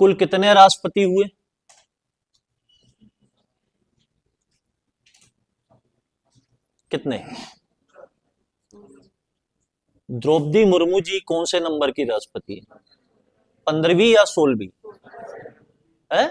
कुल कितने राष्ट्रपति हुए? कितने? द्रौपदी मुर्मू जी कौन से नंबर की राष्ट्रपति है? 15वीं या 16वीं है?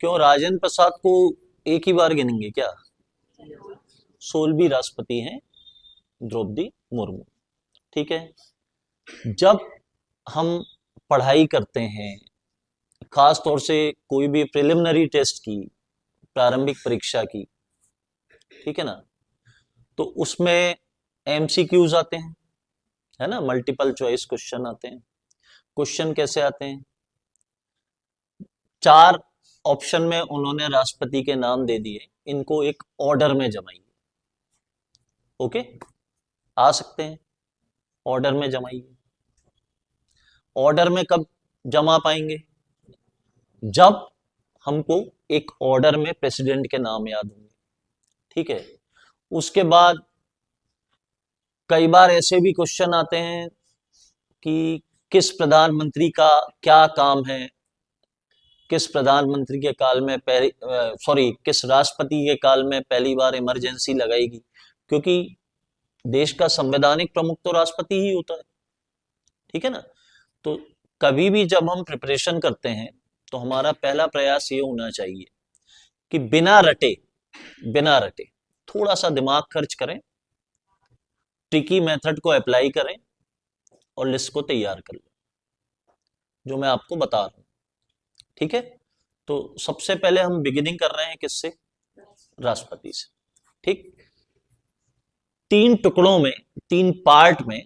क्यों, राजेंद्र प्रसाद को एक ही बार गिनेंगे क्या? 16वीं राष्ट्रपति हैं द्रौपदी मुर्मू। ठीक है। जब हम पढ़ाई करते हैं, खास तौर से कोई भी प्रिलिमिनरी टेस्ट की, प्रारंभिक परीक्षा की, ठीक है ना, तो उसमें एमसीक्यूज आते हैं, है ना, मल्टीपल चॉइस क्वेश्चन आते हैं। क्वेश्चन कैसे आते हैं? 4 ऑप्शन में उन्होंने राष्ट्रपति के नाम दे दिए, इनको एक ऑर्डर में जमाइए। ओके, आ सकते हैं, ऑर्डर में जमाइए। ऑर्डर में कब जमा पाएंगे? जब हमको एक ऑर्डर में प्रेसिडेंट के नाम याद होंगे। ठीक है। उसके बाद कई बार ऐसे भी क्वेश्चन आते हैं कि किस प्रधानमंत्री का क्या काम है, किस प्रधानमंत्री के काल में किस राष्ट्रपति के काल में पहली बार इमरजेंसी लगाएगी, क्योंकि देश का संवैधानिक प्रमुख तो राष्ट्रपति ही होता है। ठीक है ना। तो कभी भी जब हम प्रिपरेशन करते हैं तो हमारा पहला प्रयास ये होना चाहिए कि बिना रटे थोड़ा सा दिमाग खर्च करें, ट्रिकी मेथड को अप्लाई करें और लिस्ट को तैयार कर लें, जो मैं आपको बता रहा हूं। ठीक है। तो सबसे पहले हम बिगिनिंग कर रहे हैं किससे? राष्ट्रपति से। ठीक। 3 टुकड़ों में, 3 पार्ट में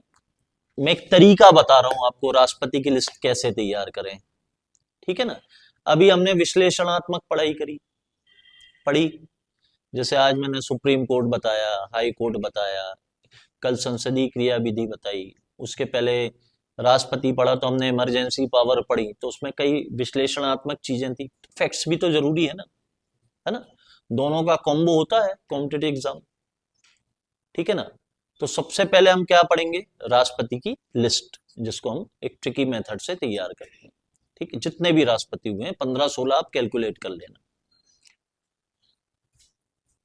मैं एक तरीका बता रहा हूं आपको, राष्ट्रपति की लिस्ट कैसे तैयार करें। ठीक है ना। अभी हमने विश्लेषणात्मक पढ़ी, जैसे आज मैंने सुप्रीम कोर्ट बताया, हाई कोर्ट बताया, कल संसदीय क्रिया विधि बताई, उसके पहले राष्ट्रपति पढ़ा तो हमने इमरजेंसी पावर पढ़ी, तो उसमें कई विश्लेषणात्मक चीजें थी। फैक्ट्स भी तो जरूरी है ना, दोनों का कॉम्बो होता है कॉम्पिटिटिव एग्जाम। ठीक है ना। तो सबसे पहले हम क्या पढ़ेंगे? राष्ट्रपति की लिस्ट, जिसको हम एक ट्रिकी मेथड से तैयार करेंगे। ठीक है। जितने भी राष्ट्रपति हुए हैं, 15-16 आप कैलकुलेट कर लेना।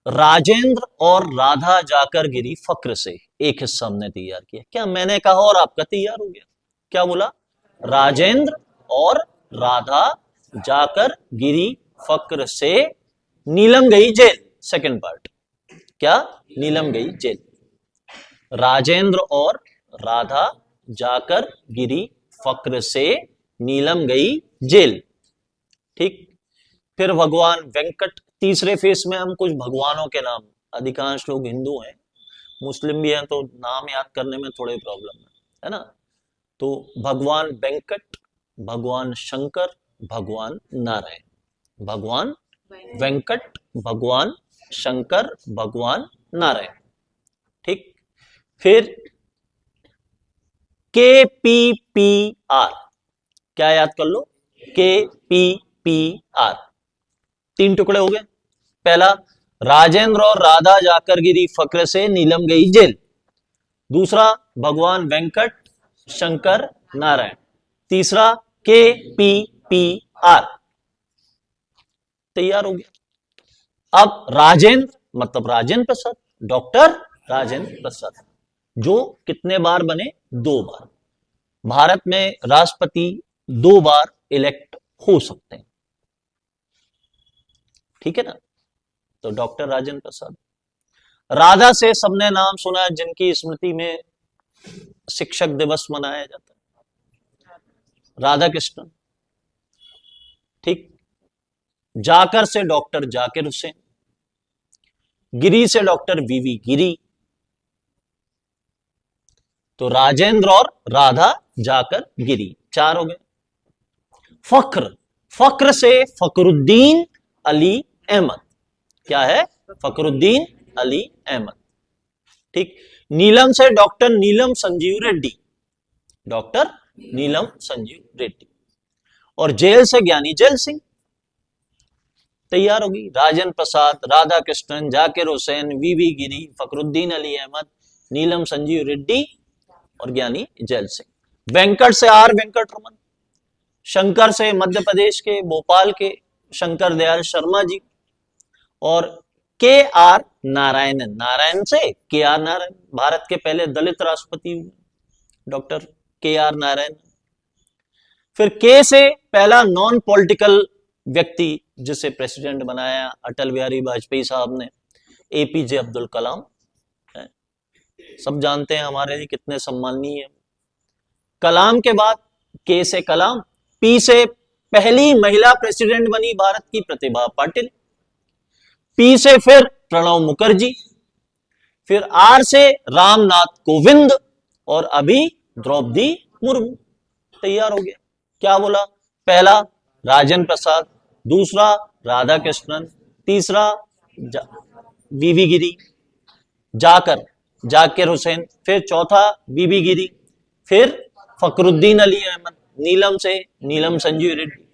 राजेंद्र और राधा जाकर गिरी फक्र से एक हिस्सा हमने तैयार किया। क्या मैंने कहा और आपका तैयार हो गया? क्या बोला? राजेंद्र और राधा जाकर गिरी फक्र से नीलम गई जेल। सेकंड पार्ट, क्या? नीलम गई जेल। राजेंद्र और राधा जाकर गिरी फक्र से नीलम गई जेल। ठीक। फिर भगवान वेंकट, तीसरे फेस में हम कुछ भगवानों के नाम, अधिकांश लोग हिंदू हैं, मुस्लिम भी हैं, तो नाम याद करने में थोड़े प्रॉब्लम है ना। तो भगवान वेंकट, भगवान शंकर, भगवान नारायण। भगवान वेंकट, भगवान शंकर, भगवान नारायण। ठीक। फिर KPPR, क्या याद कर लो? KPPR 3 टुकड़े हो गए। पहला, राजेंद्र और राधा जाकर गिरी फक्र से नीलम गई जेल। दूसरा, भगवान वेंकट, शंकर, नारायण। तीसरा, KPPR। तैयार हो गया। अब राजेंद्र मतलब राजेंद्र प्रसाद, डॉक्टर राजेंद्र प्रसाद, जो कितने बार बने? 2 बार। भारत में राष्ट्रपति 2 बार इलेक्ट हो सकते हैं। ठीक है ना। तो डॉक्टर राजेंद्र प्रसाद। राधा से सबने नाम सुना है, जिनकी स्मृति में शिक्षक दिवस मनाया जाता है, राधा कृष्णन। ठीक। जाकर से डॉक्टर जाकिर हुसैन। गिरी से डॉक्टर वीवी गिरी। तो राजेंद्र और राधा जाकर गिरी 4 हो गए। फक्र से फकरुद्दीन अली अहमद। क्या है? फकरुद्दीन अली अहमद। ठीक। नीलम से डॉक्टर नीलम संजीव रेड्डी, डॉक्टर नीलम संजीव रेड्डी। और जेल से ज्ञानी जेल सिंह। तैयार होगी। राजेंद्र प्रसाद, राधा कृष्णन, जाकिर हुसैन, वीवी गिरी, फकरुद्दीन अली अहमद, नीलम संजीव रेड्डी और ज्ञानी जेल सिंह। वेंकट से आर वेंकट रमन। शंकर से मध्य प्रदेश के भोपाल के शंकर दयाल शर्मा जी, और के आर नारायणन, नारायण से के आर नारायण, भारत के पहले दलित राष्ट्रपति हुए डॉक्टर के आर नारायण। फिर के से पहला नॉन पॉलिटिकल व्यक्ति जिसे प्रेसिडेंट बनाया अटल बिहारी वाजपेयी साहब ने, एपीजे अब्दुल कलाम। सब जानते हैं हमारे लिए कितने सम्माननीय है। कलाम के बाद के से कलाम, पी से पहली महिला प्रेसिडेंट बनी भारत की प्रतिभा पाटिल, पी से फिर प्रणब मुखर्जी, फिर आर से रामनाथ कोविंद, और अभी द्रौपदी मुर्मू। तैयार हो गया। क्या बोला? पहला राजेंद्र प्रसाद, दूसरा राधा कृष्णन, तीसरा बीबी गिरी, जाकिर हुसैन, फिर चौथा बीबी गिरी, फिर फखरुद्दीन अली अहमद, नीलम से नीलम संजीव रेड्डी,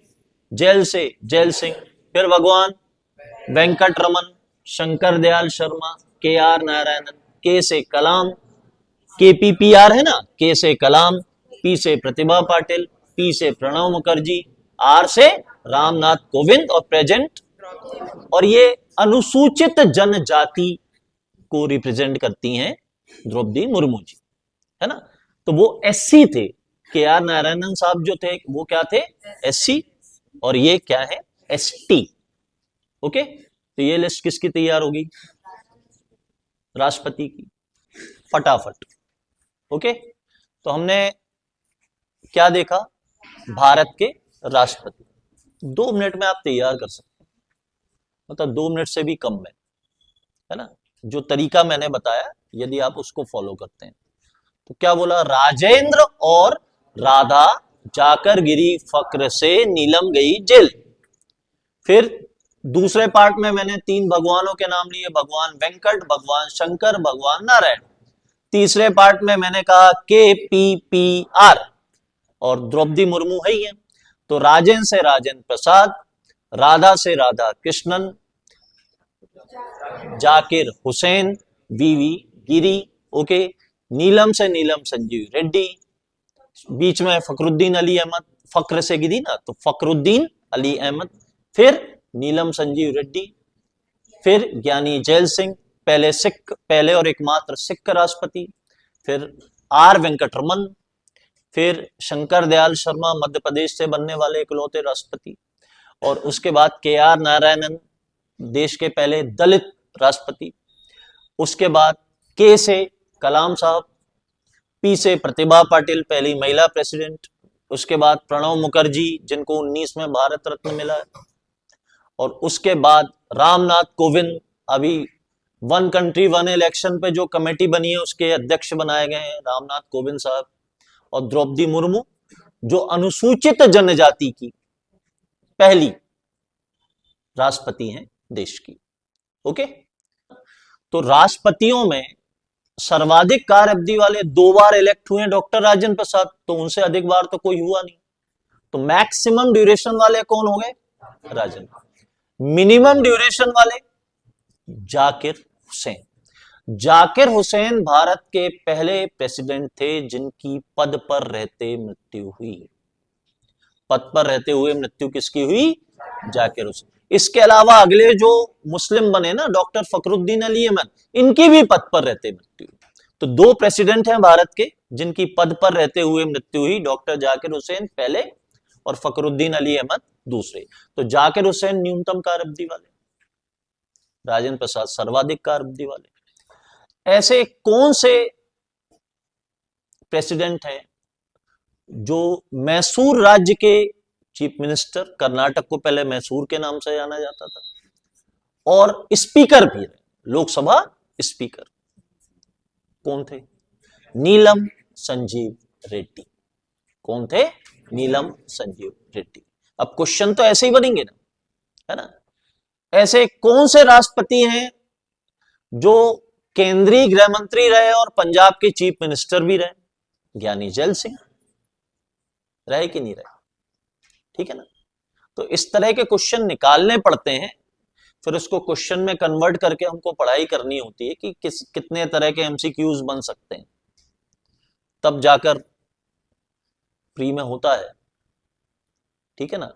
जेल से जेल सिंह, फिर भगवान वेंकट रमन, शंकर दयाल शर्मा, के आर नारायणन, के से कलाम, KPPR है ना, के से कलाम, पी से प्रतिभा पाटिल, पी से प्रणब मुखर्जी, आर से रामनाथ कोविंद, और प्रेजेंट। और ये अनुसूचित जनजाति को रिप्रेजेंट करती हैं द्रौपदी मुर्मू जी, है ना। तो वो SC थे, के आर नारायणन साहब जो थे वो क्या थे? SC, और ये क्या है? ST। ओके, तो ये लिस्ट किसकी तैयार होगी? राष्ट्रपति की। फटाफट। ओके, तो हमने क्या देखा? भारत के राष्ट्रपति 2 मिनट में आप तैयार कर सकते हैं, मतलब 2 मिनट से भी कम में, है ना। जो तरीका मैंने बताया यदि आप उसको फॉलो करते हैं तो क्या बोला? राजेंद्र और राधा जाकर गिरी फक्र से, नीलम गई जेल। फिर दूसरे पार्ट में मैंने 3 भगवानों के नाम लिए, भगवान वेंकट, भगवान शंकर, भगवान नारायण। तीसरे पार्ट में मैंने कहा KPPR, और द्रौपदी मुर्मू है ही है, तो राजेंद्र से राजेंद्र प्रसाद, राधा से राधा कृष्णन, जाकिर हुसैन, बीवी गिरी, ओके, नीलम से नीलम संजीव रेड्डी, बीच में फखरुद्दीन अली अहमद, फक्र से गिरी ना तो फखरुद्दीन अली अहमद, फिर नीलम संजीव रेड्डी, फिर ज्ञानी जैल सिंह, पहले और एकमात्र सिख राष्ट्रपति, फिर आर वेंकटरमन, फिर शंकर दयाल शर्मा, मध्य प्रदेश से बनने वाले इकलौते राष्ट्रपति, और उसके बाद के आर नारायणन, देश के पहले दलित राष्ट्रपति, उसके बाद के से कलाम साहब, पी से प्रतिभा पाटिल, पहली महिला प्रेसिडेंट, उसके बाद प्रणब मुखर्जी जिनको 19 में भारत रत्न मिला है, और उसके बाद रामनाथ कोविंद, अभी वन कंट्री वन इलेक्शन पे जो कमेटी बनी है उसके अध्यक्ष बनाए गए हैं रामनाथ कोविंद साहब, और द्रौपदी मुर्मू जो अनुसूचित जनजाति की पहली राष्ट्रपति हैं देश की। ओके, तो राष्ट्रपतियों में सर्वाधिक कार्य अवधि वाले 2 बार इलेक्ट हुए डॉक्टर राजेंद्र प्रसाद, तो उनसे अधिक बार तो कोई हुआ नहीं। तो मैक्सिमम ड्यूरेशन वाले कौन हो गए? राजेंद्र। मिनिमम ड्यूरेशन वाले जाकिर हुसैन। जाकिर हुसैन भारत के पहले प्रेसिडेंट थे जिनकी पद पर रहते मृत्यु हुई। पद पर रहते हुए मृत्यु किसकी हुई? जाकिर हुसैन। इसके अलावा अगले जो मुस्लिम बने ना, डॉक्टर फखरुद्दीन अली अहमद, इनकी भी पद पर रहते मृत्यु। तो 2 प्रेसिडेंट हैं भारत के जिनकी पद पर रहते हुए मृत्यु हुई, डॉक्टर जाकिर हुसैन पहले और फखरुद्दीन अली अहमद दूसरे। तो जाकिर हुसैन न्यूनतम कार्य अवधि वाले, राजेंद्र प्रसाद सर्वाधिक कार्य अवधि वाले। ऐसे कौन से प्रेसिडेंट हैं जो मैसूर राज्य के चीफ मिनिस्टर, कर्नाटक को पहले मैसूर के नाम से जाना जाता था, और स्पीकर भी है, लोकसभा स्पीकर, कौन थे? नीलम संजीव रेड्डी। कौन थे? नीलम संजीव रेड्डी। अब क्वेश्चन तो ऐसे ही बनेंगे ना, है ना। ऐसे कौन से राष्ट्रपति हैं जो केंद्रीय गृह मंत्री रहे और पंजाब के चीफ मिनिस्टर भी रहे? ज्ञानी जैल सिंह। रहे कि नहीं रहे? ठीक है ना। तो इस तरह के क्वेश्चन निकालने पड़ते हैं, फिर उसको क्वेश्चन में कन्वर्ट करके हमको पढ़ाई करनी होती है कि कितने तरह के MCQs बन सकते हैं, तब जाकर प्री में होता है। ठीक है ना।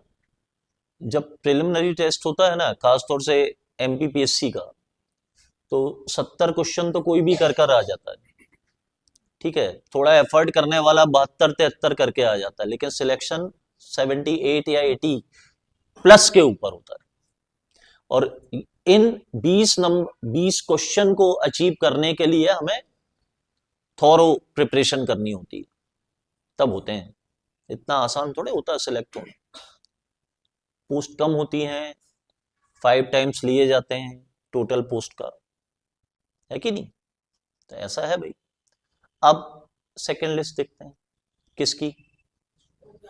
जब प्रिलिमिनरी टेस्ट होता है ना, खासतौर से एमपीपीएससी का, तो 70 क्वेश्चन तो कोई भी कर कर आ जाता है, ठीक है। थोड़ा एफर्ट करने वाला 72-73 करके आ जाता है, लेकिन सिलेक्शन 78 या 80 प्लस के ऊपर होता है। और इन 20 क्वेश्चन को अचीव करने के लिए हमें थॉरो प्रिपरेशन करनी होती है, तब होते हैं। इतना आसान थोड़े होता है सिलेक्ट होना। पोस्ट कम होती हैं, 5 टाइम्स लिए जाते हैं टोटल पोस्ट का, है कि नहीं। तो ऐसा है भाई। अब सेकेंड लिस्ट देखते हैं किसकी।